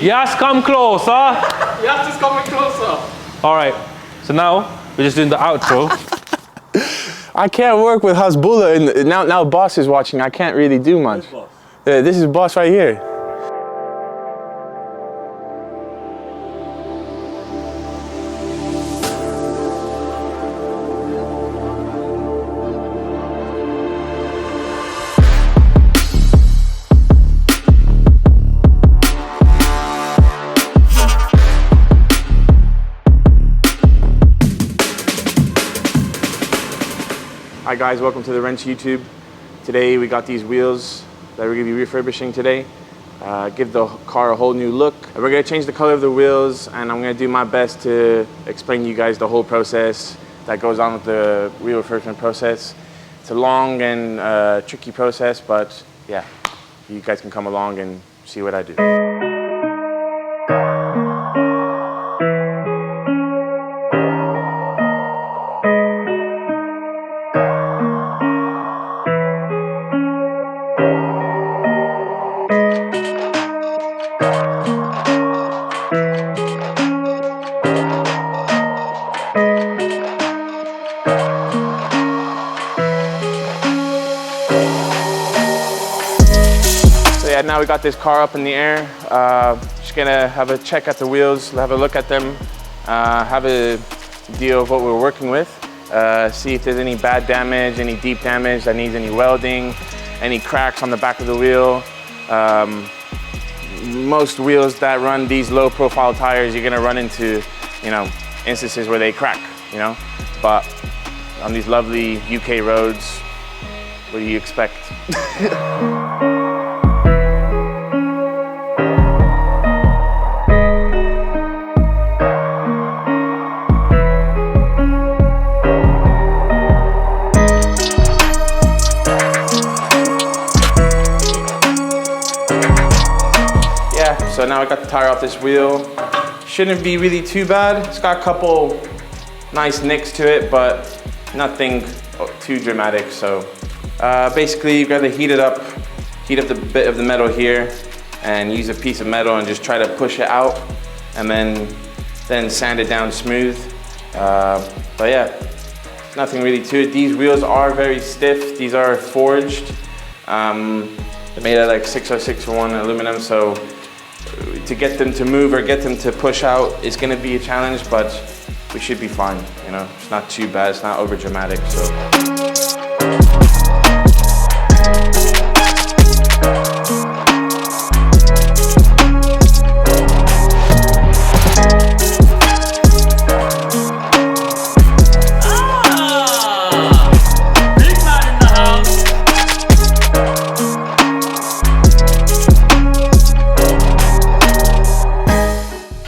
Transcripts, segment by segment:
Yes, come closer. Yes, it's coming closer. All right, so now we're just doing the outro. I can't work with Hasbulla, and now boss is watching. I can't really do much. Yeah, this is boss right here. Hi guys, welcome to the Wrench YouTube. Today we got these wheels that we're going to be refurbishing today. Give the car a whole new look. We're going to change the color of the wheels, and I'm going to do my best to explain to you guys the whole process that goes on with the wheel refurbishment process. It's a long and tricky process, but yeah, you guys can come along and see what I do. Yeah, now we got this car up in the air. Just gonna have a check at the wheels, have a look at them, have a deal of what we're working with, see if there's any bad damage, any deep damage that needs any welding, any cracks on the back of the wheel. Most wheels that run these low profile tires, you're gonna run into, instances where they crack, but on these lovely UK roads, what do you expect? So now I got the tire off this wheel. Shouldn't be really too bad. It's got a couple nice nicks to it, but nothing too dramatic. So basically you gotta heat up the bit of the metal here and use a piece of metal and just try to push it out and then sand it down smooth. But yeah, nothing really to it. These wheels are very stiff. These are forged. They're made of like 60601 aluminum, so to get them to move or get them to push out is going to be a challenge, but we should be fine. It's not too bad. It's not over dramatic. So.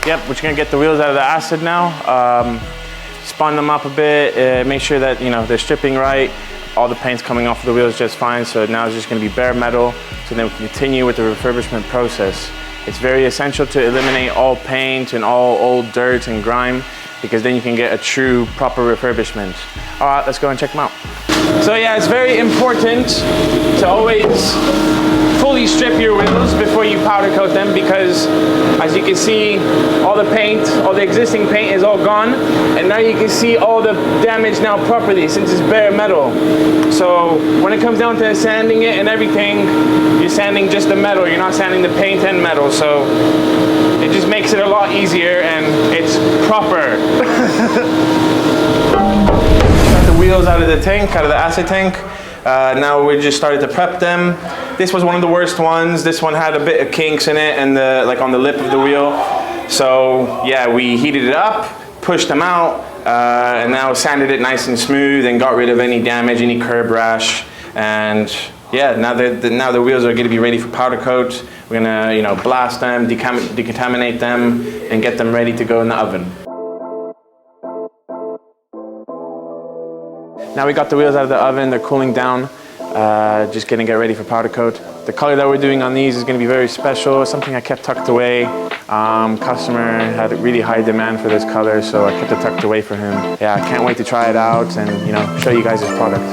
Yep, we're just gonna get the wheels out of the acid now, spun them up a bit, make sure that they're stripping right, all the paint's coming off of the wheels just fine, so now it's just gonna be bare metal, so then we can continue with the refurbishment process. It's very essential to eliminate all paint and all old dirt and grime, because then you can get a true, proper refurbishment. All right, let's go and check them out. So yeah, it's very important to always fully strip your wheels before you powder coat them, because as you can see, all the paint, all the existing paint is all gone, and now you can see all the damage now properly since it's bare metal. So when it comes down to sanding it and everything, you're sanding just the metal, you're not sanding the paint and metal, so it just makes it a lot easier and it's proper. Got the wheels out of the tank, out of the acid tank. Now we just started to prep them. This was one of the worst ones. This one had a bit of kinks in it and like on the lip of the wheel. So yeah, we heated it up, pushed them out, and now sanded it nice and smooth and got rid of any damage, any curb rash. And yeah, now the wheels are gonna be ready for powder coat. We're gonna blast them, decontaminate them, and get them ready to go in the oven. Now we got the wheels out of the oven, they're cooling down, just gonna get ready for powder coat. The color that we're doing on these is gonna be very special, something I kept tucked away. Customer had a really high demand for this color, so I kept it tucked away for him. Yeah, I can't wait to try it out and show you guys his product.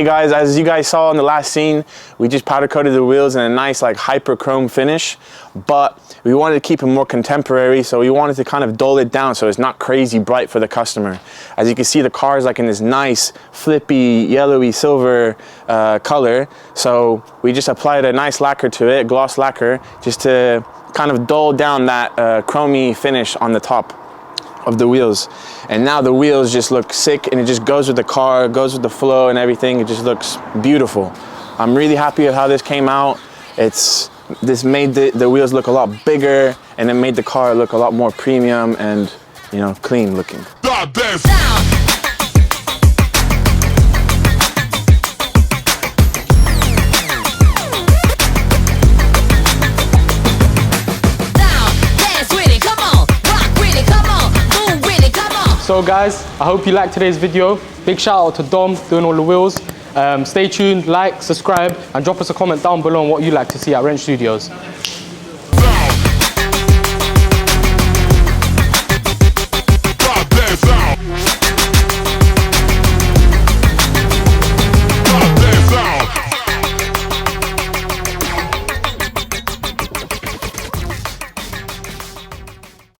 Hey guys, as you guys saw in the last scene, we just powder coated the wheels in a nice like hyper chrome finish, but we wanted to keep it more contemporary, so we wanted to kind of dull it down so it's not crazy bright for the customer. As you can see, the car is like in this nice flippy yellowy silver color, so we just applied a nice lacquer to it, gloss lacquer, just to kind of dull down that chromy finish on the top of the wheels. And now the wheels just look sick, and it just goes with the car, goes with the flow and everything. It just looks beautiful. I'm really happy with how this came out. This made the wheels look a lot bigger, and it made the car look a lot more premium and, you know, clean looking. So guys, I hope you liked today's video. Big shout out to Dom doing all the wheels. Stay tuned, like, subscribe, and drop us a comment down below on what you like to see at Wrench Studios.